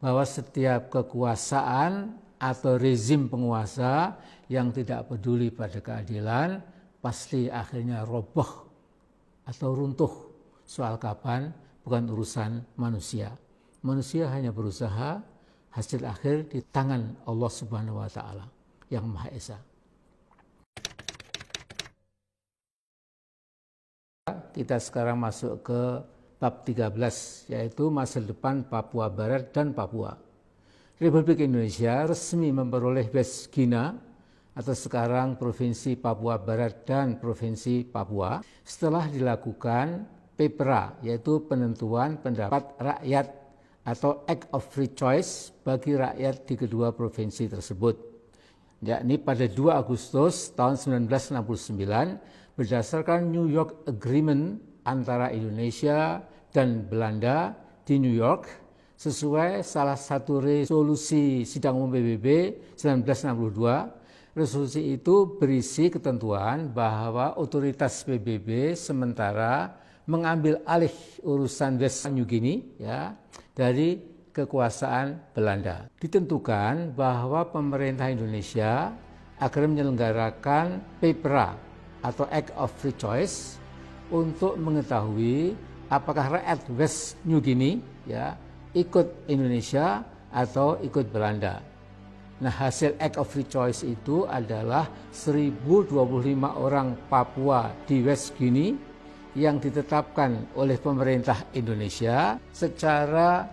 bahwa setiap kekuasaan atau rezim penguasa yang tidak peduli pada keadilan pasti akhirnya roboh atau runtuh. Soal kapan bukan urusan manusia. Manusia hanya berusaha, hasil akhir di tangan Allah Subhanahu wa taala yang Maha Esa. Kita sekarang masuk ke bab 13, yaitu masa depan Papua Barat dan Papua. Republik Indonesia resmi memperoleh West Guinea atau sekarang Provinsi Papua Barat dan Provinsi Papua setelah dilakukan PEPRA, yaitu penentuan pendapat rakyat atau Act of Free Choice bagi rakyat di kedua provinsi tersebut, yakni pada 2 Agustus tahun 1969 berdasarkan New York Agreement antara Indonesia dan Belanda di New York sesuai salah satu resolusi Sidang Umum PBB 1962. Resolusi itu berisi ketentuan bahwa otoritas PBB sementara mengambil alih urusan West New Guinea dari kekuasaan Belanda. Ditentukan bahwa pemerintah Indonesia akan menyelenggarakan PEPRA atau Act of Free Choice untuk mengetahui apakah rakyat West New Guinea ikut Indonesia atau ikut Belanda. Nah, hasil Act of Free Choice itu adalah 1025 orang Papua di West Guinea yang ditetapkan oleh pemerintah Indonesia secara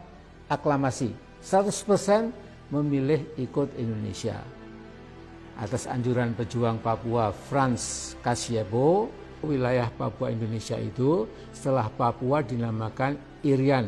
aklamasi. 100% memilih ikut Indonesia. Atas anjuran pejuang Papua Frans Kasiebo, wilayah Papua Indonesia itu setelah Papua dinamakan Irian,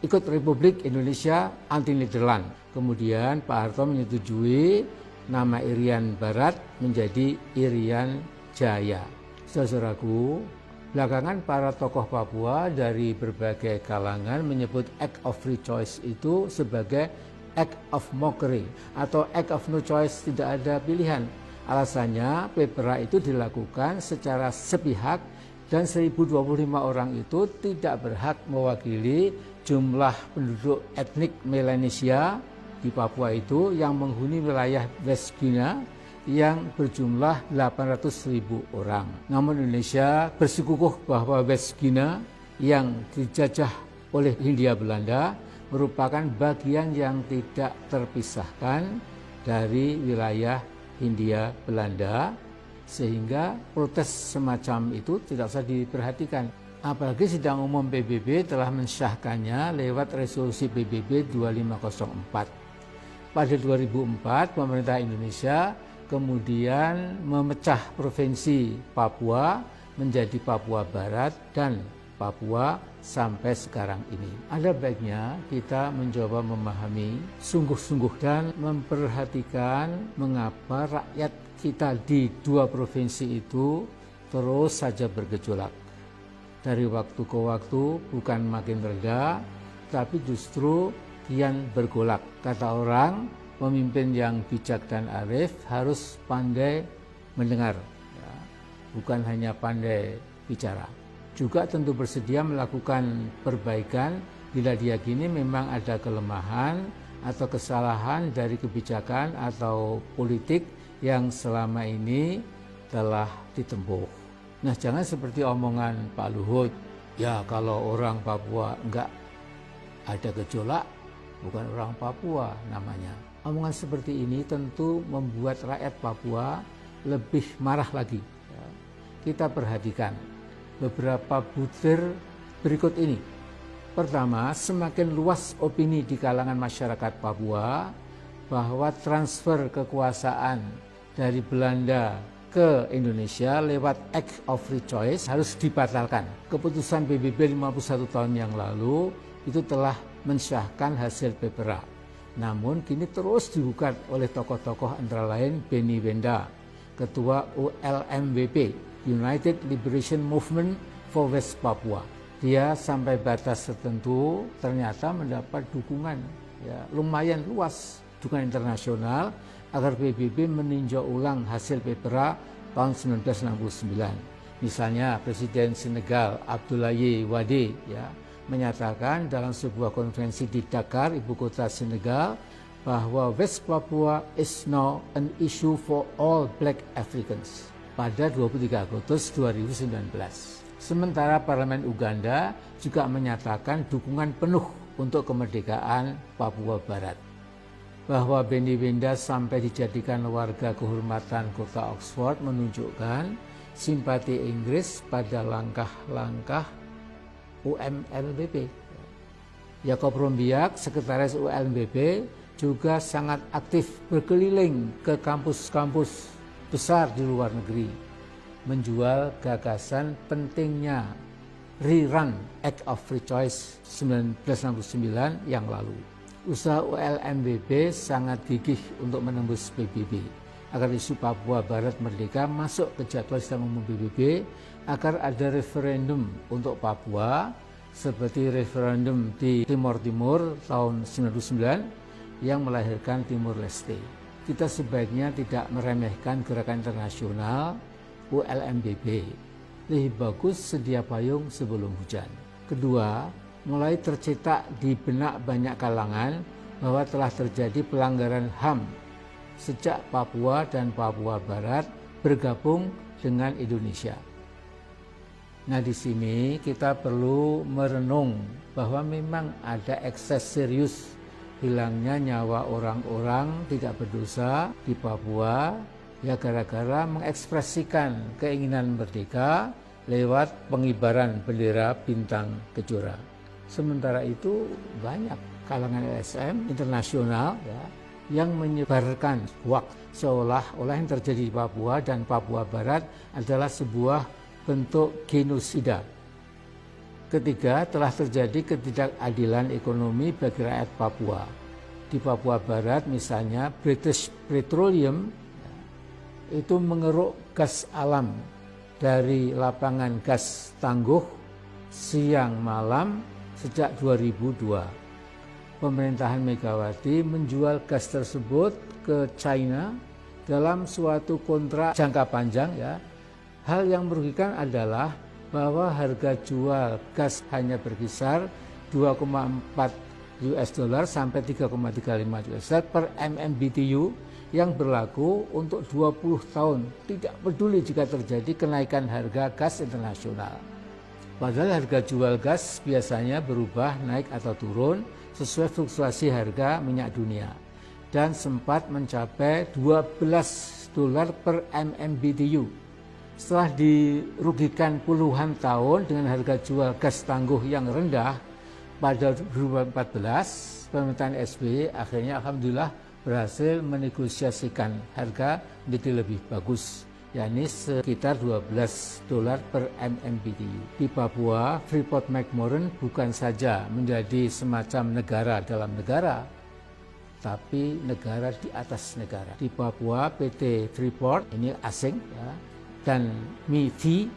ikut Republik Indonesia Anti-Nederland. Kemudian Pak Harto menyetujui nama Irian Barat menjadi Irian Jaya. Saudaraku, belakangan para tokoh Papua dari berbagai kalangan menyebut Act of Free Choice itu sebagai Act of Mockery atau Act of No Choice, tidak ada pilihan. Alasannya PEPRA itu dilakukan secara sepihak dan 1025 orang itu tidak berhak mewakili jumlah penduduk etnik Melanesia di Papua itu yang menghuni wilayah West Guinea yang berjumlah 800.000 orang. Namun Indonesia bersikukuh bahwa West Guinea yang dijajah oleh Hindia Belanda merupakan bagian yang tidak terpisahkan dari wilayah Hindia Belanda, sehingga protes semacam itu tidak usah diperhatikan. Apalagi Sidang Umum PBB telah mensahkannya lewat resolusi PBB 2504. Pada 2004, pemerintah Indonesia kemudian memecah Provinsi Papua menjadi Papua Barat dan Papua sampai sekarang ini. Ada baiknya kita mencoba memahami sungguh-sungguh dan memperhatikan mengapa rakyat kita di dua provinsi itu terus saja bergejolak. Dari waktu ke waktu bukan makin reda, tapi justru kian bergolak. Kata orang, pemimpin yang bijak dan arif harus pandai mendengar, bukan hanya pandai bicara. Juga tentu bersedia melakukan perbaikan bila diyakini memang ada kelemahan atau kesalahan dari kebijakan atau politik yang selama ini telah ditempuh. Nah, jangan seperti omongan Pak Luhut, ya kalau orang Papua enggak ada gejolak, bukan orang Papua namanya. Omongan seperti ini tentu membuat rakyat Papua lebih marah lagi. Kita perhatikan beberapa butir berikut ini. Pertama, semakin luas opini di kalangan masyarakat Papua bahwa transfer kekuasaan dari Belanda ke Indonesia lewat Act of Free Choice harus dibatalkan. Keputusan PBB 51 tahun yang lalu itu telah mensahkan hasil PEPRA. Namun kini terus digugat oleh tokoh-tokoh antara lain Benny Wenda, Ketua ULMWP, United Liberation Movement for West Papua. Dia sampai batas tertentu ternyata mendapat dukungan lumayan luas, dukungan internasional agar PBB meninjau ulang hasil PEPRA tahun 1969. Misalnya Presiden Senegal Abdoulaye Wade menyatakan dalam sebuah konferensi di Dakar, ibu kota Senegal, bahwa West Papua is now an issue for all Black Africans pada 23 Agustus 2019. Sementara Parlemen Uganda juga menyatakan dukungan penuh untuk kemerdekaan Papua Barat. Bahwa Benny Wenda sampai dijadikan warga kehormatan kota Oxford menunjukkan simpati Inggris pada langkah-langkah UMLBP. Jacob Rombiak, sekretaris UMLBP, juga sangat aktif berkeliling ke kampus-kampus besar di luar negeri, menjual gagasan pentingnya rerun Act of Free Choice 1969 yang lalu. Usaha ULMBP sangat gigih untuk menembus PBB, agar isu Papua Barat Merdeka masuk ke jadwal sidang umum PBB, agar ada referendum untuk Papua, seperti referendum di Timor Timur tahun 1999 yang melahirkan Timur Leste. Kita sebaiknya tidak meremehkan gerakan internasional ULMBP. Lebih bagus sedia payung sebelum hujan. Kedua, mulai tercetak di benak banyak kalangan bahwa telah terjadi pelanggaran HAM sejak Papua dan Papua Barat bergabung dengan Indonesia. Nah, di sini kita perlu merenung bahwa memang ada ekses serius hilangnya nyawa orang-orang tidak berdosa di Papua, ya gara-gara mengekspresikan keinginan merdeka lewat pengibaran bendera bintang kejora. Sementara itu banyak kalangan LSM internasional ya, yang menyebarkan hoaks seolah-olah yang terjadi di Papua dan Papua Barat adalah sebuah bentuk genosida. Ketiga, telah terjadi ketidakadilan ekonomi bagi rakyat Papua. Di Papua Barat misalnya British Petroleum itu mengeruk gas alam dari lapangan gas Tangguh siang malam sejak 2002. Pemerintahan Megawati menjual gas tersebut ke China dalam suatu kontrak jangka panjang ya. Hal yang merugikan adalah bahwa harga jual gas hanya berkisar 2,4 US dollar sampai 3,35 US dollar per MMBTU yang berlaku untuk 20 tahun. Tidak peduli jika terjadi kenaikan harga gas internasional. Padahal harga jual gas biasanya berubah naik atau turun sesuai fluktuasi harga minyak dunia dan sempat mencapai 12 dolar per MMBTU. Setelah dirugikan puluhan tahun dengan harga jual gas Tangguh yang rendah pada 2014, pemerintahan SBY akhirnya alhamdulillah berhasil menegosiasikan harga menjadi lebih bagus, yakni sekitar 12 dolar per MMBTU. Di Papua, Freeport-McMoRan bukan saja menjadi semacam negara dalam negara, tapi negara di atas negara. Di Papua, PT Freeport ini asing ya, dan MIFI,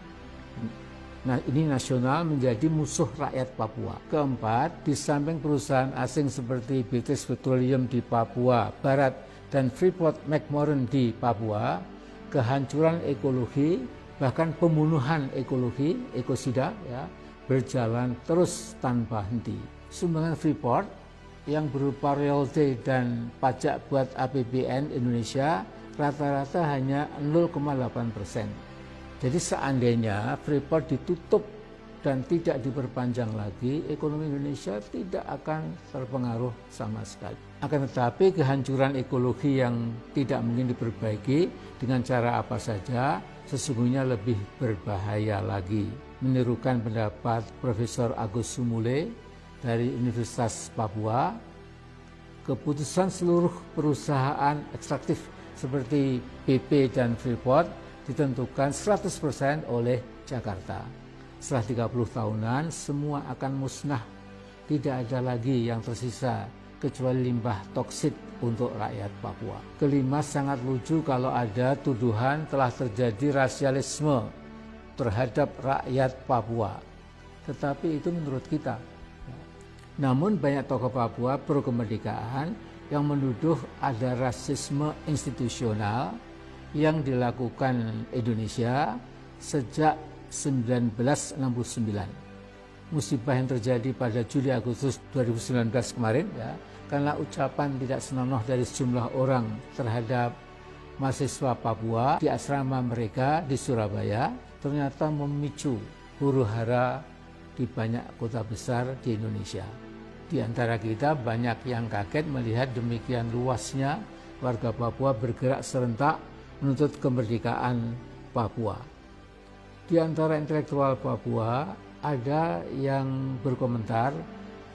nah ini nasional, menjadi musuh rakyat Papua. Keempat, di samping perusahaan asing seperti British Petroleum di Papua Barat dan Freeport-McMoRan di Papua, kehancuran ekologi, bahkan pembunuhan ekologi, ekosida ya, berjalan terus tanpa henti. Sumbangan Freeport yang berupa royalti dan pajak buat APBN Indonesia rata-rata hanya 0,8%. Jadi seandainya Freeport ditutup dan tidak diperpanjang lagi, ekonomi Indonesia tidak akan terpengaruh sama sekali. Akan tetapi kehancuran ekologi yang tidak mungkin diperbaiki dengan cara apa saja sesungguhnya lebih berbahaya lagi. Menirukan pendapat Profesor Agus Sumule dari Universitas Papua, keputusan seluruh perusahaan ekstraktif seperti BP dan Freeport ditentukan 100% oleh Jakarta. Setelah 30 tahunan semua akan musnah. Tidak ada lagi yang tersisa kecuali limbah toksit untuk rakyat Papua. Kelima, sangat lucu kalau ada tuduhan telah terjadi rasialisme terhadap rakyat Papua. Tetapi itu menurut kita. Namun banyak tokoh Papua pro kemerdekaan yang menuduh ada rasisme institusional yang dilakukan Indonesia sejak 1969. musibah yang terjadi pada Juli Agustus 2019 kemarin, ya, karena ucapan tidak senonoh dari sejumlah orang terhadap mahasiswa Papua di asrama mereka di Surabaya, ternyata memicu huru-hara di banyak kota besar di Indonesia. Di antara kita banyak yang kaget melihat demikian luasnya warga Papua bergerak serentak menuntut kemerdekaan Papua. Di antara intelektual Papua ada yang berkomentar,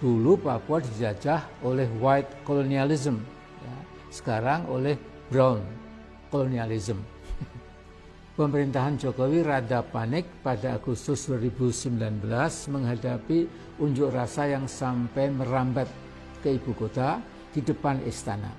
dulu Papua dijajah oleh white colonialism, ya, sekarang oleh brown colonialism. Pemerintahan Jokowi rada panik pada Agustus 2019 menghadapi unjuk rasa yang sampai merambat ke ibu kota di depan istana.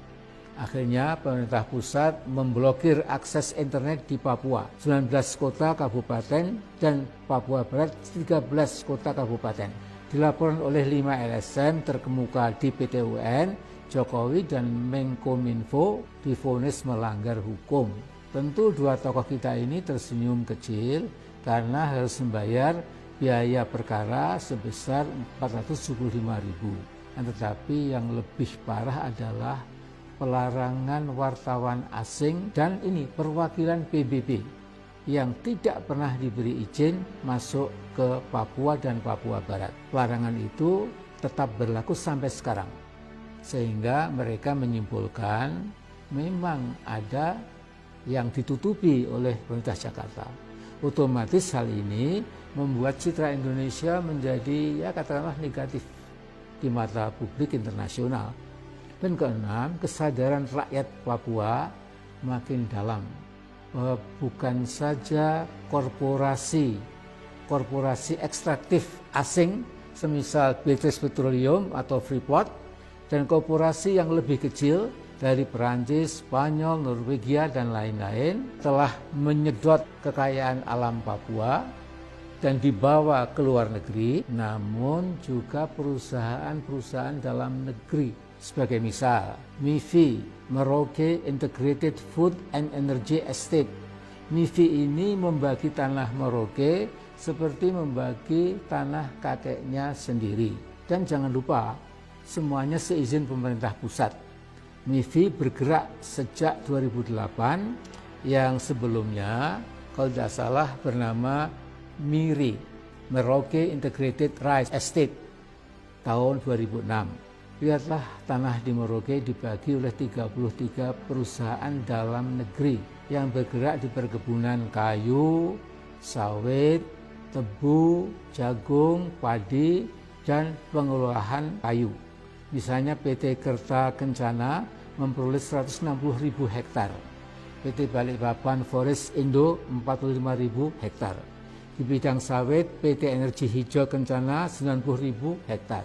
Akhirnya pemerintah pusat memblokir akses internet di Papua, 19 kota kabupaten dan Papua Barat 13 kota kabupaten. Dilaporkan oleh 5 LSM terkemuka di PT UN, Jokowi dan Menkominfo divonis melanggar hukum. Tentu dua tokoh kita ini tersenyum kecil karena harus membayar biaya perkara sebesar 475.000. Tetapi yang lebih parah adalah pelarangan wartawan asing dan ini perwakilan PBB yang tidak pernah diberi izin masuk ke Papua dan Papua Barat. Pelarangan itu tetap berlaku sampai sekarang, sehingga mereka menyimpulkan memang ada yang ditutupi oleh pemerintah Jakarta. Otomatis hal ini membuat citra Indonesia menjadi, ya katakanlah, negatif di mata publik internasional. Dan keenam, kesadaran rakyat Papua makin dalam bahwa bukan saja korporasi ekstraktif asing semisal British Petroleum atau Freeport dan korporasi yang lebih kecil dari Perancis, Spanyol, Norwegia dan lain-lain telah menyedot kekayaan alam Papua dan dibawa ke luar negeri, namun juga perusahaan-perusahaan dalam negeri. Sebagai misal, MIFI, Merauke Integrated Food and Energy Estate. MIFI ini membagi tanah Merauke seperti membagi tanah kakeknya sendiri. Dan jangan lupa, semuanya seizin pemerintah pusat. MIFI bergerak sejak 2008, yang sebelumnya kalau tidak salah bernama MIRI, Merauke Integrated Rice Estate, tahun 2006. Lihatlah, tanah di Merauke dibagi oleh 33 perusahaan dalam negeri yang bergerak di perkebunan kayu, sawit, tebu, jagung, padi, dan pengelolaan kayu. Misalnya PT Kerta Kencana memperoleh 160.000 hektar, PT Balikpapan Forest Indo 45.000 hektar. Di bidang sawit, PT Energi Hijau Kencana 90.000 hektar.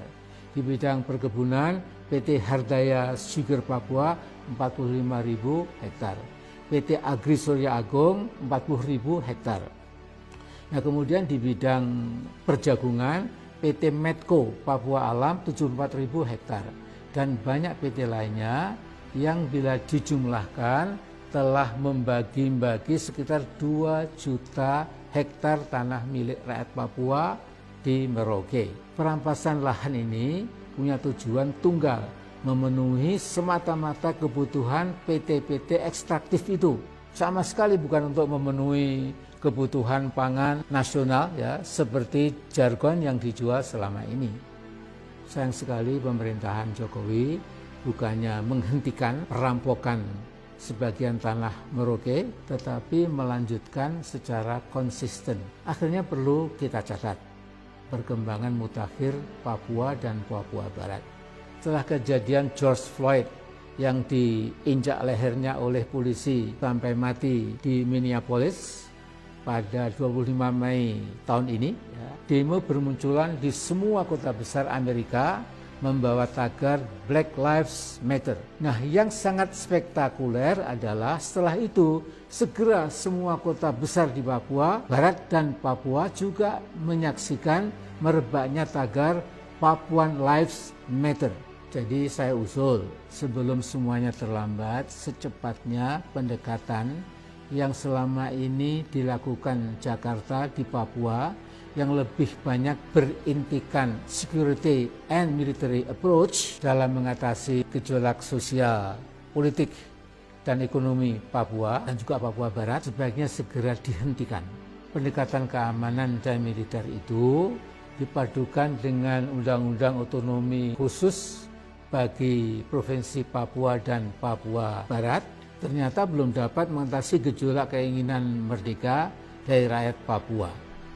Di bidang perkebunan, PT Hardaya Sugar Papua 45.000 hektar. PT Agri Surya Agung 40.000 hektar. Nah, kemudian di bidang perjagungan, PT Medco Papua Alam 74.000 hektar. Dan banyak PT lainnya yang bila dijumlahkan telah membagi-bagi sekitar 2 juta hektar tanah milik rakyat Papua di Merauke. Perampasan lahan ini punya tujuan tunggal, memenuhi semata-mata kebutuhan PT-PT ekstraktif itu. Sama sekali bukan untuk memenuhi kebutuhan pangan nasional, ya, seperti jargon yang dijual selama ini. Sayang sekali pemerintahan Jokowi bukannya menghentikan perampokan sebagian tanah Merauke, tetapi melanjutkan secara konsisten. Akhirnya perlu kita catat perkembangan mutakhir Papua dan Papua Barat. Setelah kejadian George Floyd yang diinjak lehernya oleh polisi sampai mati di Minneapolis pada 25 Mei tahun ini, ya, demo bermunculan di semua kota besar Amerika membawa tagar Black Lives Matter. Nah, yang sangat spektakuler adalah setelah itu segera semua kota besar di Papua Barat dan Papua juga menyaksikan merebaknya tagar Papuan Lives Matter. Jadi saya usul, sebelum semuanya terlambat, secepatnya pendekatan yang selama ini dilakukan Jakarta di Papua yang lebih banyak berintikan security and military approach dalam mengatasi gejolak sosial, politik, dan ekonomi Papua dan juga Papua Barat sebaiknya segera dihentikan. Pendekatan keamanan dan militer itu dipadukan dengan undang-undang otonomi khusus bagi Provinsi Papua dan Papua Barat ternyata belum dapat mengatasi gejolak keinginan merdeka dari rakyat Papua.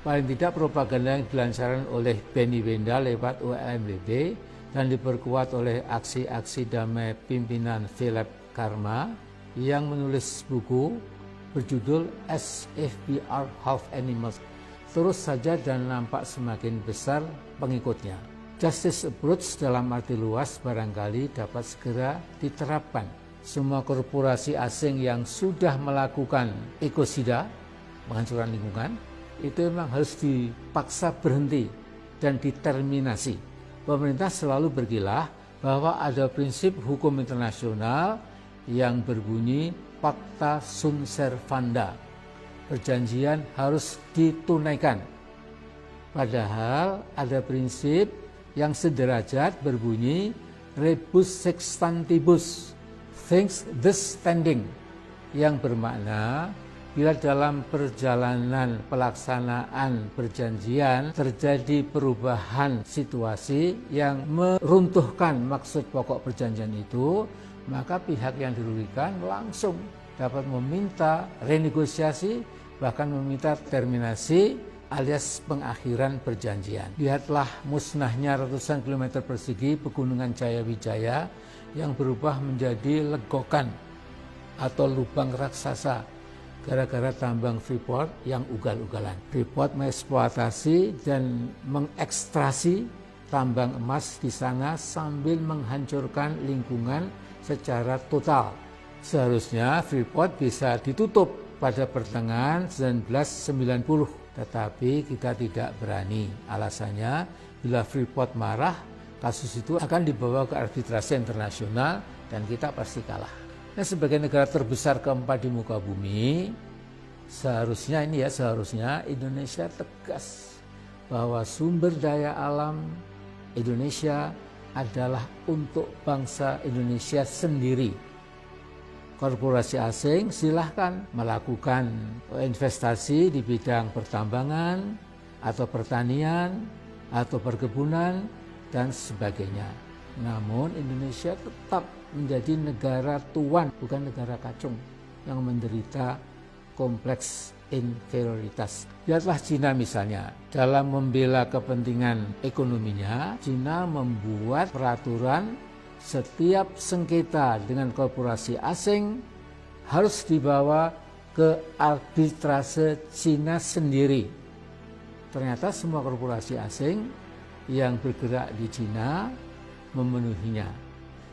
Paling tidak propaganda yang dilancarkan oleh Benny Wenda lewat UNBB dan diperkuat oleh aksi-aksi damai pimpinan Philip Karma yang menulis buku berjudul As If We Are Half Animals terus saja dan nampak semakin besar pengikutnya. Justice approach dalam arti luas barangkali dapat segera diterapkan. Semua korporasi asing yang sudah melakukan ekosida, penghancuran lingkungan, itu memang harus dipaksa berhenti dan diterminasi. Pemerintah selalu berkilah bahwa ada prinsip hukum internasional yang berbunyi Pacta sunt servanda. Perjanjian harus ditunaikan. Padahal ada prinsip yang sederajat berbunyi rebus sextantibus, things thus standing, yang bermakna bila dalam perjalanan pelaksanaan perjanjian terjadi perubahan situasi yang meruntuhkan maksud pokok perjanjian itu, maka pihak yang dirugikan langsung dapat meminta renegosiasi, bahkan meminta terminasi alias pengakhiran perjanjian. Lihatlah musnahnya ratusan kilometer persegi pegunungan Jayawijaya yang berubah menjadi legokan atau lubang raksasa gara-gara tambang Freeport yang ugal-ugalan. Freeport mengeksploitasi dan mengekstrasi tambang emas di sana sambil menghancurkan lingkungan secara total. Seharusnya Freeport bisa ditutup pada pertengahan 1990, tetapi kita tidak berani. Alasannya, bila Freeport marah, kasus itu akan dibawa ke arbitrase internasional dan kita pasti kalah. Nah, sebagai negara terbesar keempat di muka bumi, seharusnya Indonesia tegas bahwa sumber daya alam Indonesia adalah untuk bangsa Indonesia sendiri. Korporasi asing silahkan melakukan investasi di bidang pertambangan atau pertanian atau perkebunan dan sebagainya. Namun Indonesia tetap menjadi negara tuan, bukan negara kacung yang menderita kompleks inferioritas. Lihatlah Cina misalnya, dalam membela kepentingan ekonominya, Cina membuat peraturan setiap sengketa dengan korporasi asing harus dibawa ke arbitrase Cina sendiri. Ternyata semua korporasi asing yang bergerak di Cina memenuhinya.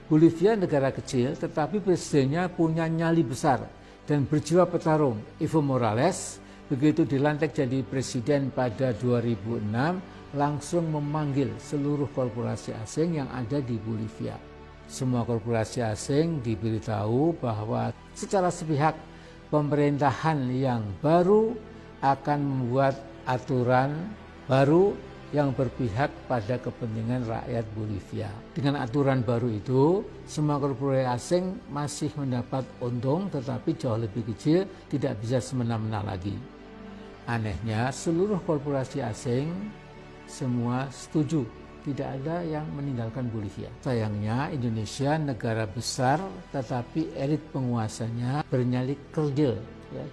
Bolivia negara kecil tetapi presidennya punya nyali besar dan berjiwa petarung. Evo Morales begitu dilantik jadi presiden pada 2006 langsung memanggil seluruh korporasi asing yang ada di Bolivia. Semua korporasi asing diberitahu bahwa secara sepihak pemerintahan yang baru akan membuat aturan baru yang berpihak pada kepentingan rakyat Bolivia. Dengan aturan baru itu, semua korporasi asing masih mendapat untung tetapi jauh lebih kecil, tidak bisa semena-mena lagi. Anehnya, seluruh korporasi asing semua setuju, tidak ada yang meninggalkan Bolivia. Sayangnya Indonesia negara besar tetapi elit penguasanya bernyali kerdil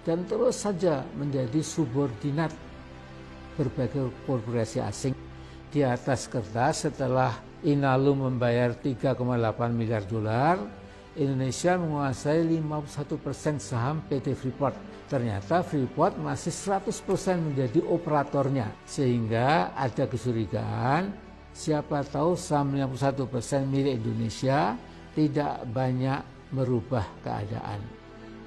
dan terus saja menjadi subordinat berbagai korporasi asing. Di atas kertas setelah Inalum membayar 3,8 miliar dolar, Indonesia menguasai 51% saham PT Freeport. Ternyata Freeport masih 100% menjadi operatornya, sehingga ada kecurigaan siapa tahu saham 51% milik Indonesia tidak banyak merubah keadaan,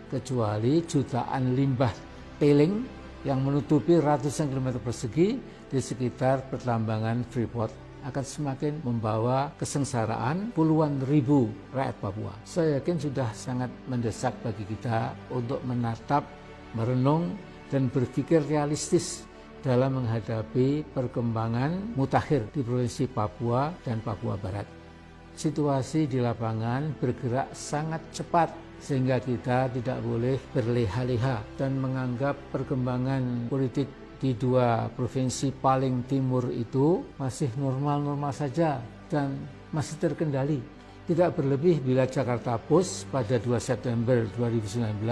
kecuali jutaan limbah tailing yang menutupi ratusan kilometer persegi di sekitar pertambangan Freeport akan semakin membawa kesengsaraan puluhan ribu rakyat Papua. Saya yakin sudah sangat mendesak bagi kita untuk menatap, merenung, dan berpikir realistis dalam menghadapi perkembangan mutakhir di Provinsi Papua dan Papua Barat. Situasi di lapangan bergerak sangat cepat sehingga kita tidak boleh berleha-leha dan menganggap perkembangan politik di dua provinsi paling timur itu masih normal-normal saja dan masih terkendali. Tidak berlebih bila Jakarta Post pada 2 September 2019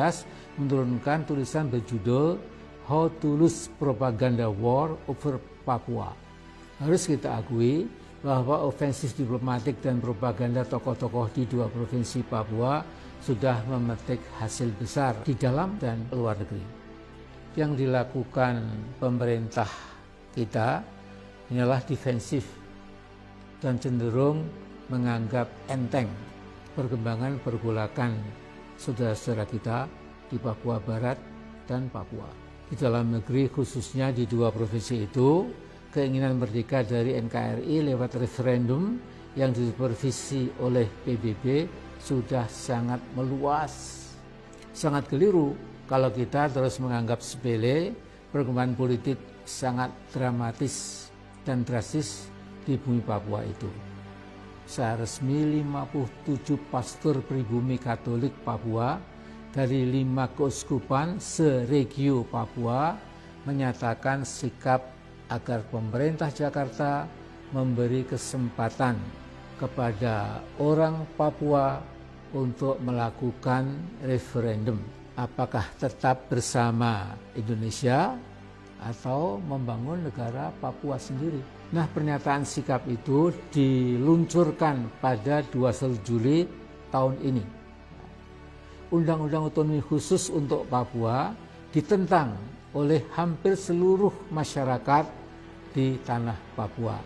menurunkan tulisan berjudul How to Lose Propaganda War Over Papua. Harus kita akui bahwa ofensif diplomatik dan propaganda tokoh-tokoh di dua provinsi Papua sudah memetik hasil besar di dalam dan luar negeri. Yang dilakukan pemerintah kita hanyalah defensif dan cenderung menganggap enteng perkembangan pergolakan saudara-saudara kita di Papua Barat dan Papua. Di dalam negeri khususnya di dua provinsi itu, keinginan merdeka dari NKRI lewat referendum yang disupervisi oleh PBB sudah sangat meluas. Sangat keliru kalau kita terus menganggap sepele perkembangan politik sangat dramatis dan drastis di bumi Papua itu. Secara resmi 57 pastor pribumi Katolik Papua dari 5 keuskupan se-regio Papua menyatakan sikap agar pemerintah Jakarta memberi kesempatan kepada orang Papua untuk melakukan referendum. Apakah tetap bersama Indonesia atau membangun negara Papua sendiri? Nah, pernyataan sikap itu diluncurkan pada 21 Juli tahun ini. Undang-undang otonomi khusus untuk Papua ditentang oleh hampir seluruh masyarakat di tanah Papua.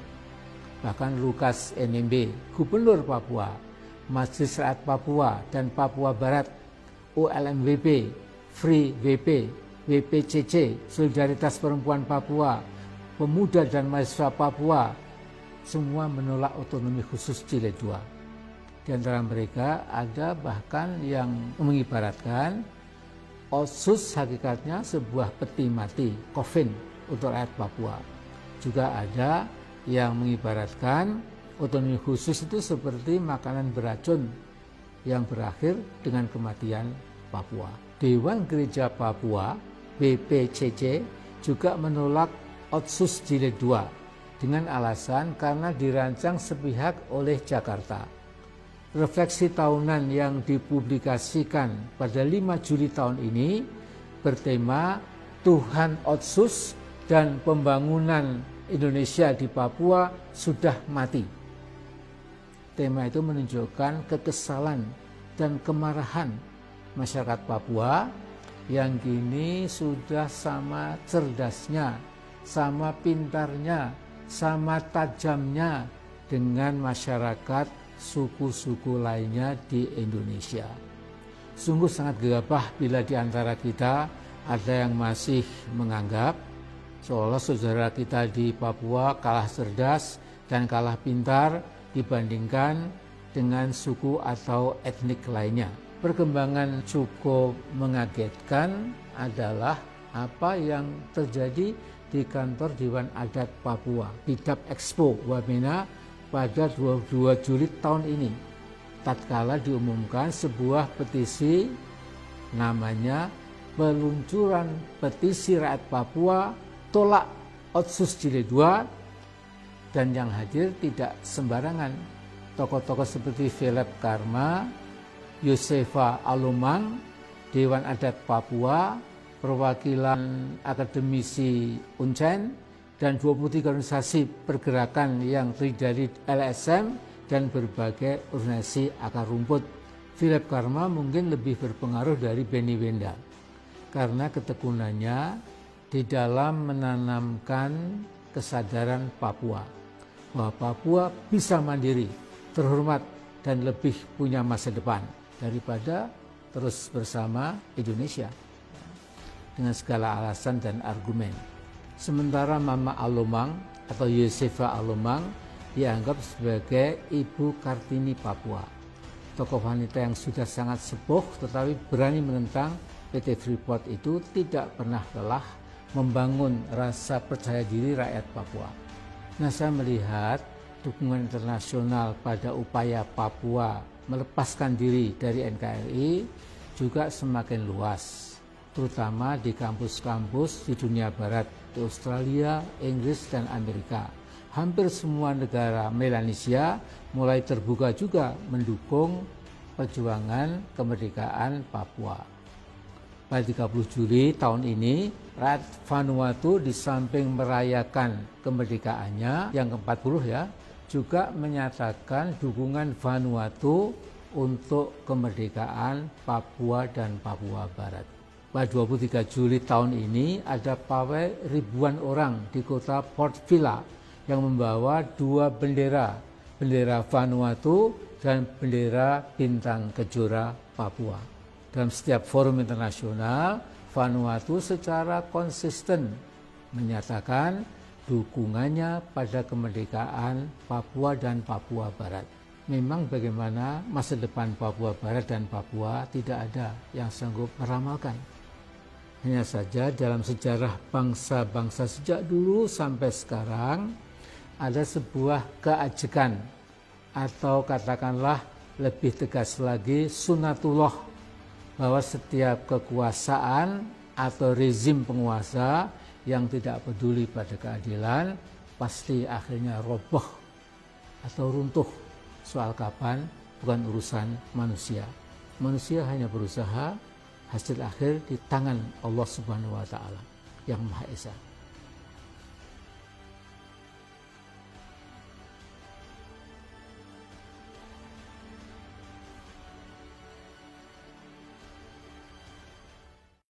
Bahkan Lukas NMB, Gubernur Papua, Majelis Rakyat Papua dan Papua Barat, OLMWP, Free WP, WPCC, Solidaritas Perempuan Papua, Pemuda dan Mahasiswa Papua, semua menolak otonomi khusus Jilid 2. Di antara mereka ada bahkan yang mengibaratkan Otsus hakikatnya sebuah peti mati, coffin untuk rakyat Papua. Juga ada yang mengibaratkan otonomi khusus itu seperti makanan beracun yang berakhir dengan kematian Papua. Dewan Gereja Papua, BPCC, juga menolak Otsus Jilid 2 dengan alasan karena dirancang sepihak oleh Jakarta. Refleksi tahunan yang dipublikasikan pada 5 Juli tahun ini bertema Tuhan Otsus dan Pembangunan Indonesia di Papua sudah mati. Tema itu menunjukkan kekesalan dan kemarahan masyarakat Papua yang kini sudah sama cerdasnya, sama pintarnya, sama tajamnya dengan masyarakat suku-suku lainnya di Indonesia. Sungguh sangat gegabah bila di antara kita ada yang masih menganggap seolah saudara kita di Papua kalah cerdas dan kalah pintar dibandingkan dengan suku atau etnik lainnya. Perkembangan cukup mengagetkan adalah apa yang terjadi di kantor Dewan Adat Papua, Bidap Expo Wamena pada 22 Juli tahun ini. Tatkala diumumkan sebuah petisi namanya Peluncuran Petisi Rakyat Papua Tolak Otsus Jilid 2, dan yang hadir tidak sembarangan. Tokoh-tokoh seperti Philip Karma, Yosefa Alomang, Dewan Adat Papua, perwakilan akademisi Uncen, dan 23 organisasi pergerakan yang terdiri dari LSM dan berbagai organisasi akar rumput. Philip Karma mungkin lebih berpengaruh dari Benny Wenda karena ketekunannya di dalam menanamkan kesadaran Papua bahwa Papua bisa mandiri, terhormat, dan lebih punya masa depan daripada terus bersama Indonesia dengan segala alasan dan argumen. Sementara Mama Alomang atau Yosefa Alomang dianggap sebagai Ibu Kartini Papua. Tokoh wanita yang sudah sangat sepuh tetapi berani menentang PT Freeport itu tidak pernah lelah membangun rasa percaya diri rakyat Papua. Nah, saya melihat dukungan internasional pada upaya Papua melepaskan diri dari NKRI juga semakin luas, terutama di kampus-kampus di dunia barat, di Australia, Inggris, dan Amerika. Hampir semua negara Melanesia mulai terbuka juga mendukung perjuangan kemerdekaan Papua. Pada 30 Juli tahun ini, rakyat Vanuatu di samping merayakan kemerdekaannya yang ke-40 juga menyatakan dukungan Vanuatu untuk kemerdekaan Papua dan Papua Barat. Pada 23 Juli tahun ini ada pawai ribuan orang di kota Port Vila yang membawa dua bendera Vanuatu dan bendera bintang kejora Papua. Dalam setiap forum internasional, Vanuatu secara konsisten menyatakan dukungannya pada kemerdekaan Papua dan Papua Barat. Memang bagaimana masa depan Papua Barat dan Papua tidak ada yang sanggup meramalkan. Hanya saja dalam sejarah bangsa-bangsa sejak dulu sampai sekarang ada sebuah keajekan atau katakanlah lebih tegas lagi sunatullah, bahwa setiap kekuasaan atau rezim penguasa yang tidak peduli pada keadilan pasti akhirnya roboh atau runtuh. Soal kapan bukan urusan manusia. Manusia hanya berusaha, hasil akhir di tangan Allah Subhanahu wa Ta'ala yang Maha Esa.